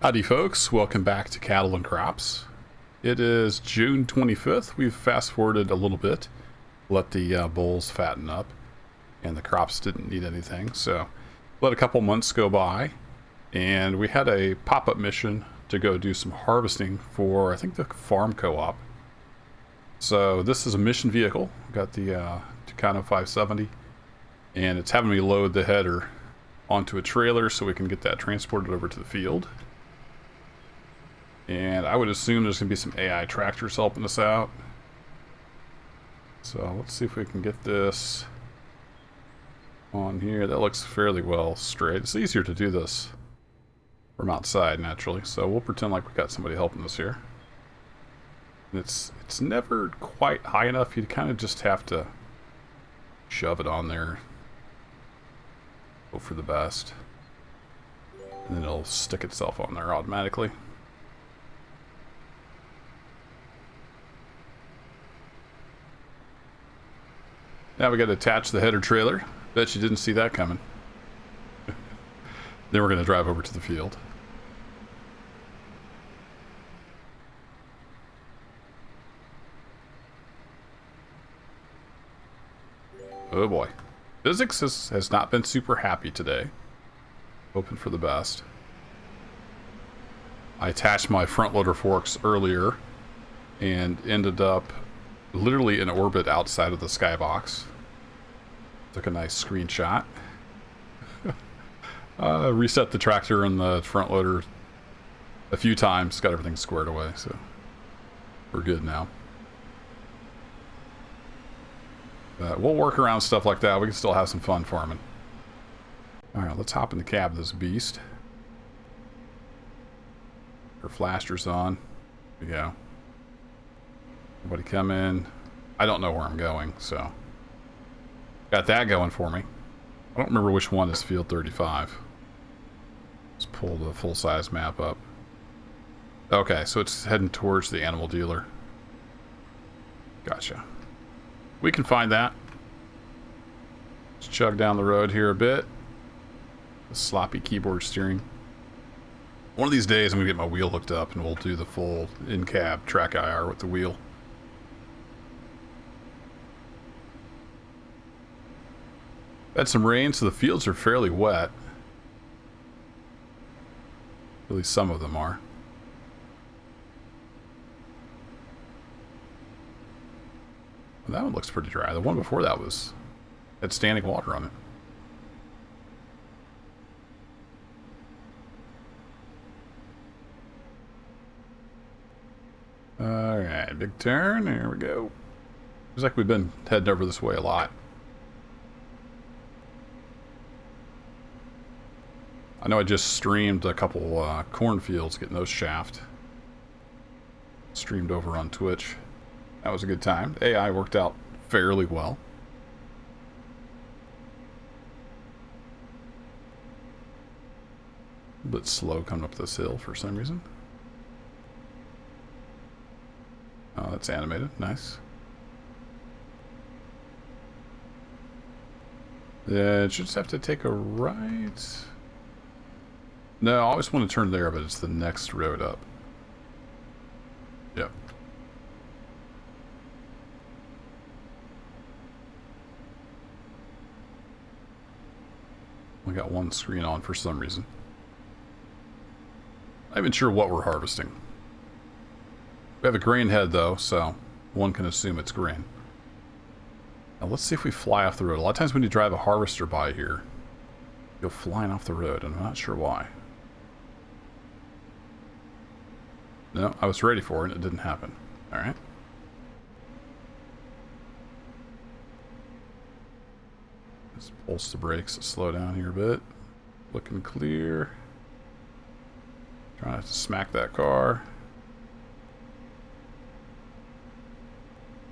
Howdy folks, welcome back to Cattle and Crops. It is June 25th. We've fast forwarded a little bit, let the bulls fatten up, and the crops didn't need anything, so let a couple months go by, and we had a pop-up mission to go do some harvesting for, I think, the farm co-op. So this is a mission vehicle. Got the Tucano 570, and it's having me load the header onto a trailer so we can get that transported over to the field. And I would assume there's going to be some AI tractors helping us out. So let's see if we can get this on here. That looks fairly well straight. It's easier to do this from outside, naturally. So we'll pretend like we got somebody helping us here. And it's never quite high enough. You kind of just have to shove it on there. Hope for the best. And then it'll stick itself on there automatically. Now we got to attach the header trailer. Bet you didn't see that coming. Then we're going to drive over to the field. Oh boy. Physics has not been super happy today. Hoping for the best. I attached my front loader forks earlier and ended up literally in orbit outside of the skybox. Took a nice screenshot. Reset the tractor and the front loader a few times, got everything squared away, so we're good now. We'll work around stuff like that. We can still have some fun farming. Alright, let's hop in the cab of this beast. Her flashers on. There we go. Everybody come in. I don't know where I'm going, so got that going for me. I don't remember which one is field 35. Let's pull the full-size map up. Okay, so it's heading towards the animal dealer. Gotcha. We can find that. Let's chug down the road here a bit. The sloppy keyboard steering. One of these days I'm going to get my wheel hooked up and we'll do the full in-cab track IR with the wheel. Had some rain, so the fields are fairly wet. At least some of them are. Well, that one looks pretty dry. The one before that had standing water on it. Alright, big turn. There we go. Looks like we've been heading over this way a lot. I know I just streamed a couple cornfields, getting those shaft. Streamed over on Twitch. That was a good time. AI worked out fairly well. A bit slow coming up this hill for some reason. Oh, that's animated. Nice. Yeah, it should just have to take a right. No, I always want to turn there, but it's the next road up. Yep. We got one screen on for some reason. Not even sure what we're harvesting. We have a grain head though, so one can assume it's grain. Now let's see if we fly off the road. A lot of times when you drive a harvester by here, you'll flying off the road, and I'm not sure why. No, I was ready for it and it didn't happen. Alright. Let's pulse the brakes, slow down here a bit. Looking clear. Trying not to smack that car.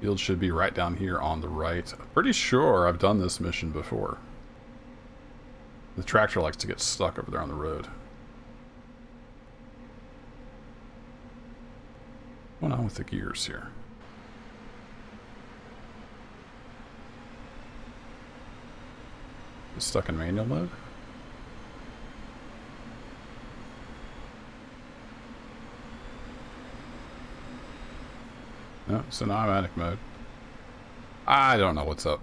Field should be right down here on the right. I'm pretty sure I've done this mission before. The tractor likes to get stuck over there on the road. What's going on with the gears here? It's stuck in manual mode? No, it's in automatic mode. I don't know what's up.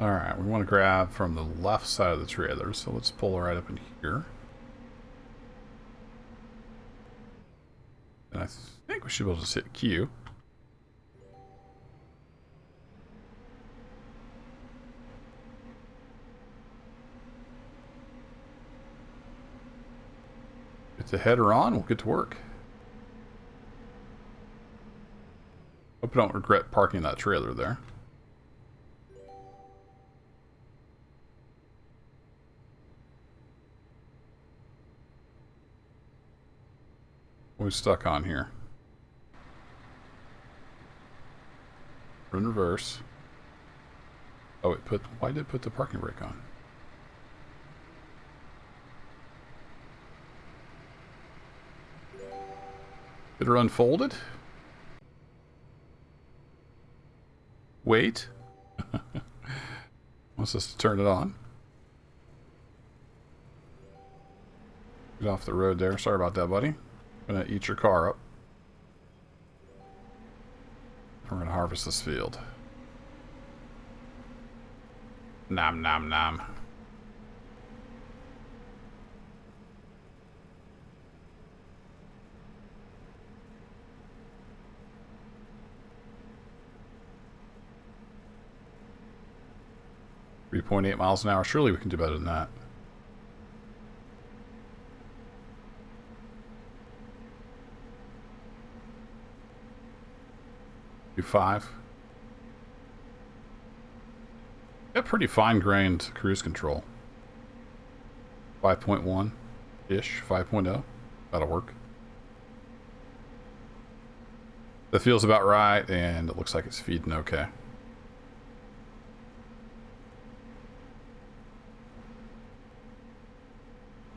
Alright, we want to grab from the left side of the trailer, so let's pull right up in here. And I think we should be able to just hit Q. Get the header on, we'll get to work. Hope I don't regret parking that trailer there. What are we stuck on here? We're in reverse. Oh, why did it put the parking brake on? It unfolded. Wait. Wants us to turn it on. Get off the road there. Sorry about that, buddy. Gonna eat your car up. We're gonna harvest this field. Nom nom nom. .8 miles an hour. Surely we can do better than that. Do 5. Got pretty fine-grained cruise control. 5.1-ish, 5.0. That'll work. That feels about right, and it looks like it's feeding okay.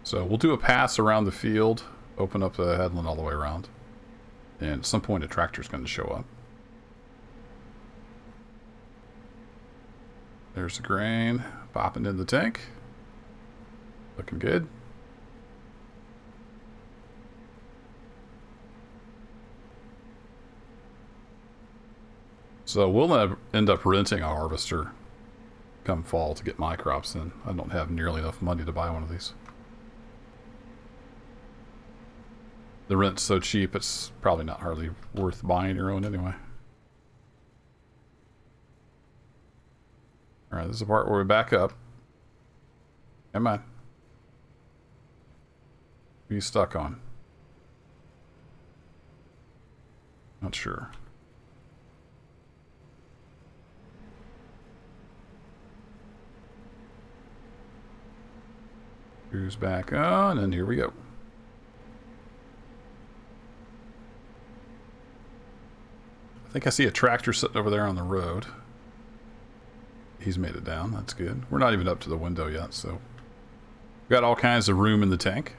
So we'll do a pass around the field, open up the headland all the way around, and at some point a tractor's going to show up. There's the grain popping in the tank. Looking good. So we'll end up renting a harvester come fall to get my crops in. I don't have nearly enough money to buy one of these. The rent's so cheap, it's probably not hardly worth buying your own anyway. Alright, this is the part where we back up. Come on. What are you stuck on? Not sure. Cruise back on, and here we go. I think I see a tractor sitting over there on the road. He's made it down. That's good. We're not even up to the window yet, so we've got all kinds of room in the tank.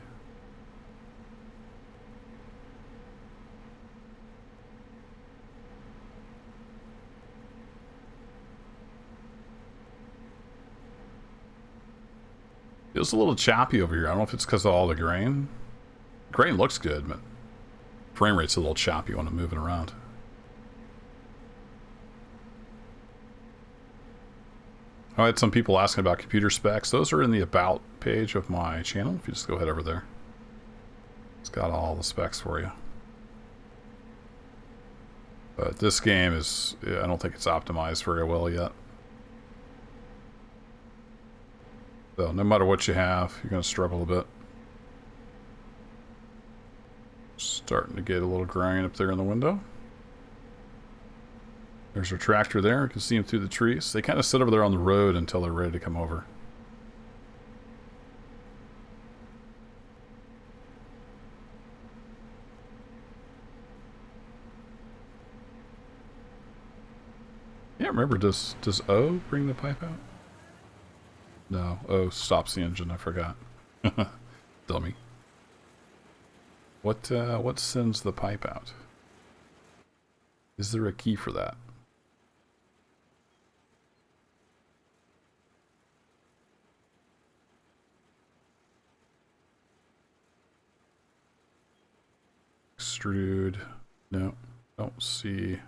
Feels a little choppy over here. I don't know if it's because of all the grain. Grain looks good, but frame rate's a little choppy when I'm moving around. I had some people asking about computer specs. Those are in the About page of my channel. If you just go ahead over there. It's got all the specs for you. But this game is, I don't think it's optimized very well yet. So no matter what you have, you're going to struggle a bit. Starting to get a little grain up there in the window. There's our tractor there. You can see them through the trees. They kind of sit over there on the road until they're ready to come over. Yeah, remember, does O bring the pipe out? No, O stops the engine. I forgot. Dummy. What sends the pipe out? Is there a key for that? extrude. No, don't see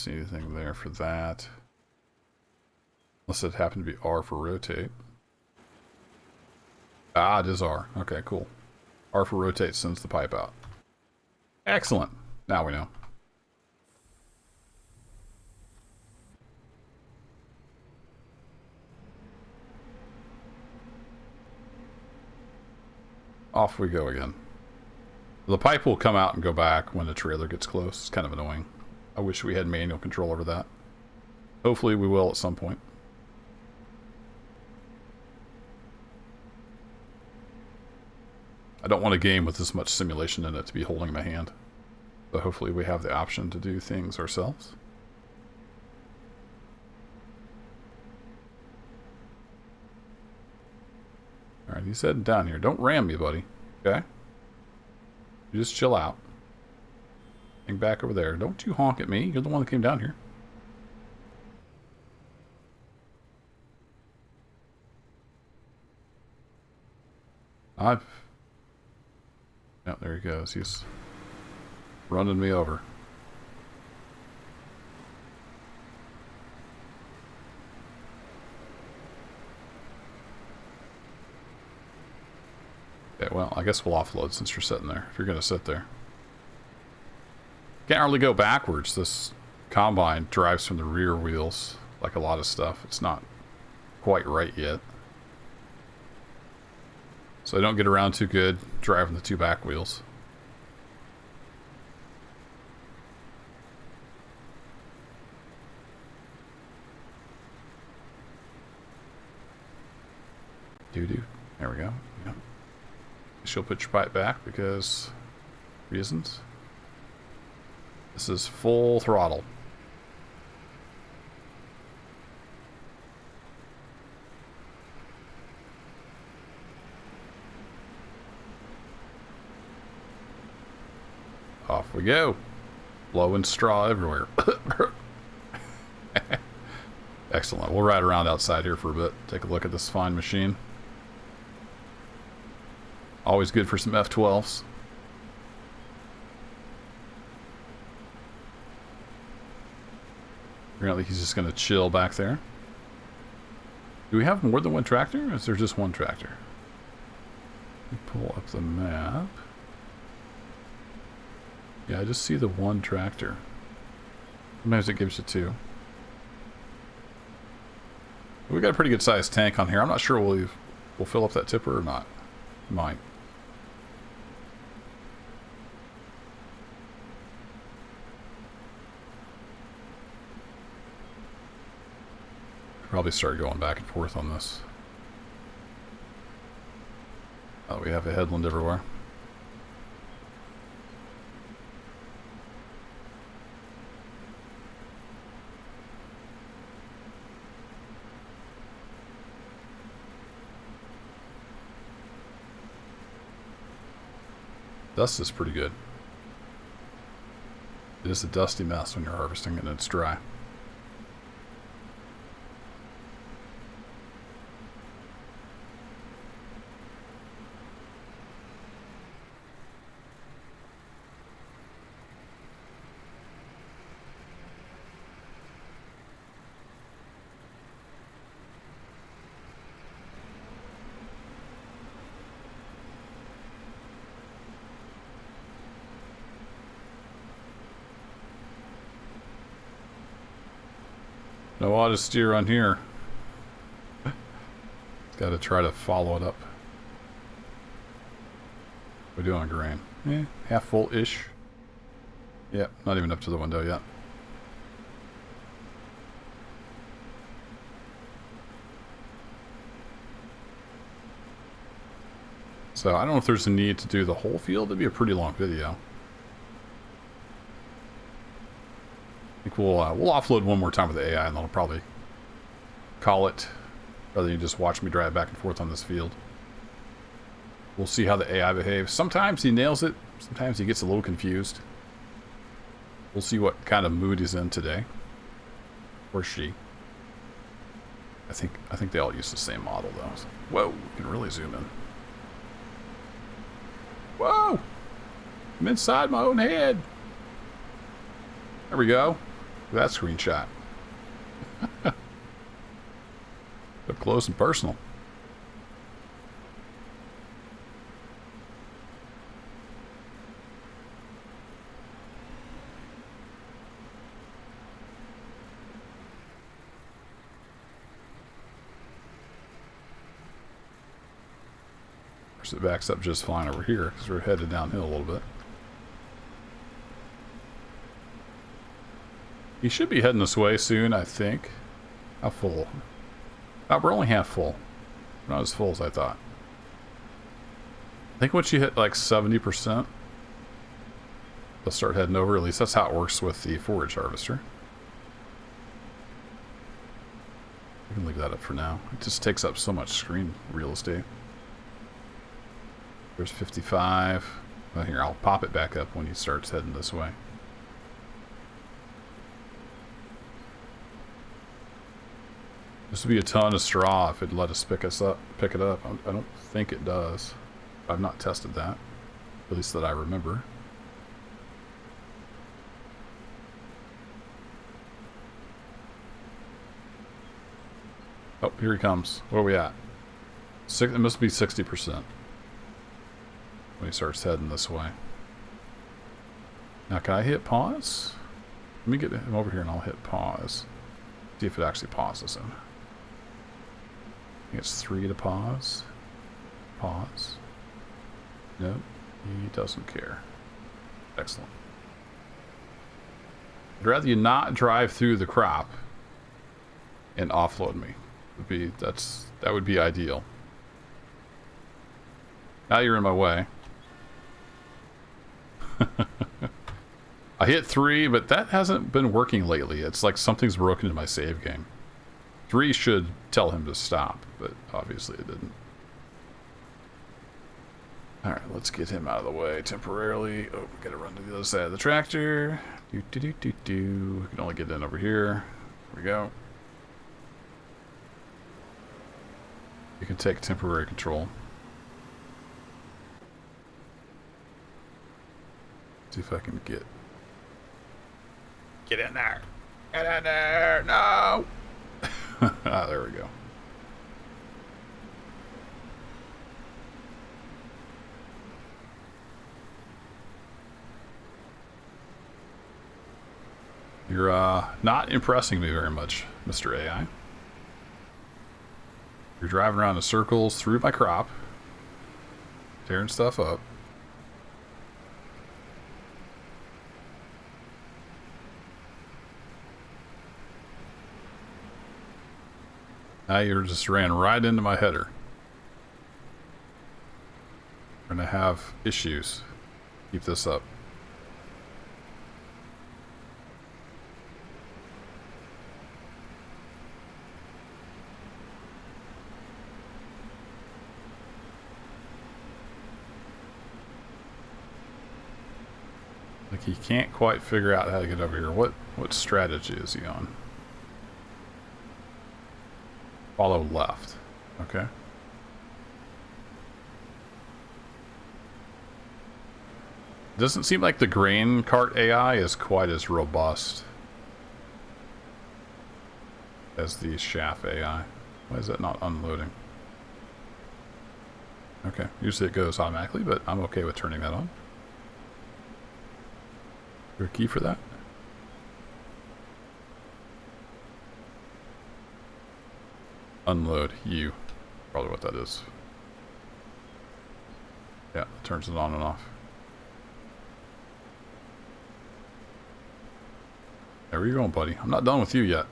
anything there for that. Unless it happened to be R for rotate. Ah, it is R. Okay, cool. R for rotate sends the pipe out. Excellent. Now we know. Off we go again. The pipe will come out and go back when the trailer gets close. It's kind of annoying. I wish we had manual control over that. Hopefully we will at some point. I don't want a game with this much simulation in it to be holding in my hand. So hopefully we have the option to do things ourselves. Alright, he's heading down here. Don't ram me, buddy. Okay? You just chill out. Hang back over there. Don't you honk at me. You're the one that came down here. Yeah, there he goes. He's running me over. Okay, well, I guess we'll offload since you're sitting there, if you're going to sit there. Can't hardly go backwards. This combine drives from the rear wheels, like a lot of stuff. It's not quite right yet. So I don't get around too good driving the two back wheels. Doo-doo. There we go. Yep. She'll put your pipe back because reasons. This is full throttle. Off we go. Blowing straw everywhere. Excellent. We'll ride around outside here for a bit. Take a look at this fine machine. Always good for some F12s. Apparently he's just going to chill back there. Do we have more than one tractor, or is there just one tractor? Let me pull up the map. Yeah, I just see the one tractor. Sometimes it gives you two. We got a pretty good sized tank on here. I'm not sure we'll fill up that tipper or not. Might. Probably start going back and forth on this. Oh, we have a headland everywhere. Dust is pretty good. It is a dusty mess when you're harvesting and it's dry. No auto steer on here. Got to try to follow it up. We're doing grain. Half full-ish. Yep, not even up to the window yet. So I don't know if there's a need to do the whole field. It'd be a pretty long video. I think we'll offload one more time with the AI, and then I'll probably call it, rather than just watch me drive back and forth on this field. We'll see how the AI behaves. Sometimes he nails it. Sometimes he gets a little confused. We'll see what kind of mood he's in today, or she. I think they all use the same model though. So, whoa, we can really zoom in. Whoa! I'm inside my own head. There we go. That screenshot. Up close and personal. It backs up just fine over here because we're headed downhill a little bit. He should be heading this way soon, I think. How full? We're only half full. We're not as full as I thought. I think once you hit like 70%, they'll start heading over. At least that's how it works with the forage harvester. We can leave that up for now. It just takes up so much screen real estate. There's 55. Well, here, I'll pop it back up when he starts heading this way. This would be a ton of straw if it'd let us pick it up. I don't think it does. I've not tested that, at least that I remember. Oh, here he comes. Where are we at? It must be 60%. When he starts heading this way. Now, can I hit pause? Let me get him over here and I'll hit pause. See if it actually pauses him. I think it's 3 to pause. Pause. Nope, he doesn't care. Excellent. I'd rather you not drive through the crop and offload me. That would be ideal. Now you're in my way. I hit 3, but that hasn't been working lately. It's like something's broken in my save game. 3 should tell him to stop, but obviously it didn't. Alright, let's get him out of the way temporarily. Oh, we gotta run to the other side of the tractor. We can only get in over here. There we go. You can take temporary control. See if I can get in there. Get in there. No. Ah, there we go. You're not impressing me very much, Mr. AI. You're driving around in circles through my crop, tearing stuff up. Now you just ran right into my header. We're gonna have issues. Keep this up. Like he can't quite figure out how to get over here. What strategy is he on? Follow left. Okay. Doesn't seem like the grain cart AI is quite as robust as the shaft AI. Why is that not unloading? Okay, usually it goes automatically, but I'm okay with turning that on. Is there a key for that? Unload you. Probably what that is. Yeah, it turns it on and off. There where you going, buddy? I'm not done with you yet.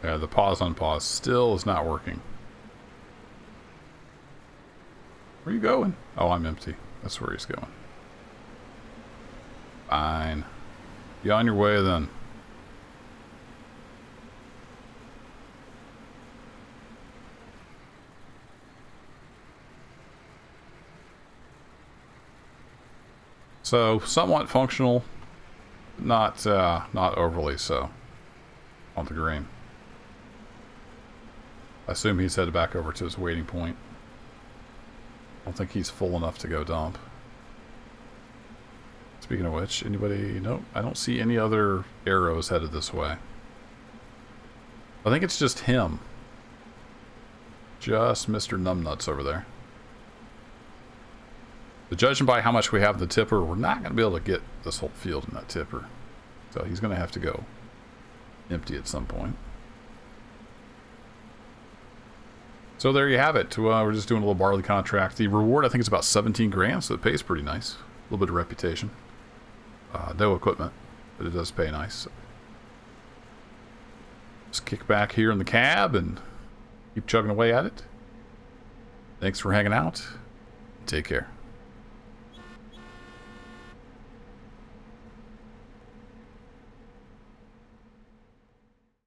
Yeah, the pause on pause still is not working. Where are you going? Oh, I'm empty. That's where he's going. Fine. Be on your way then. So, somewhat functional. not overly so on the green. I assume he's headed back over to his waiting point. I don't think he's full enough to go dump. Speaking of which, anybody... Nope, I don't see any other arrows headed this way. I think it's just him. Just Mr. Numbnuts over there. But judging by how much we have in the tipper, we're not going to be able to get this whole field in that tipper. So he's going to have to go empty at some point. So there you have it. We're just doing a little barley contract. The reward, I think, is about 17 grand, so it pays pretty nice. A little bit of reputation. No equipment, but it does pay nice. Just kick back here in the cab and keep chugging away at it. Thanks for hanging out. Take care.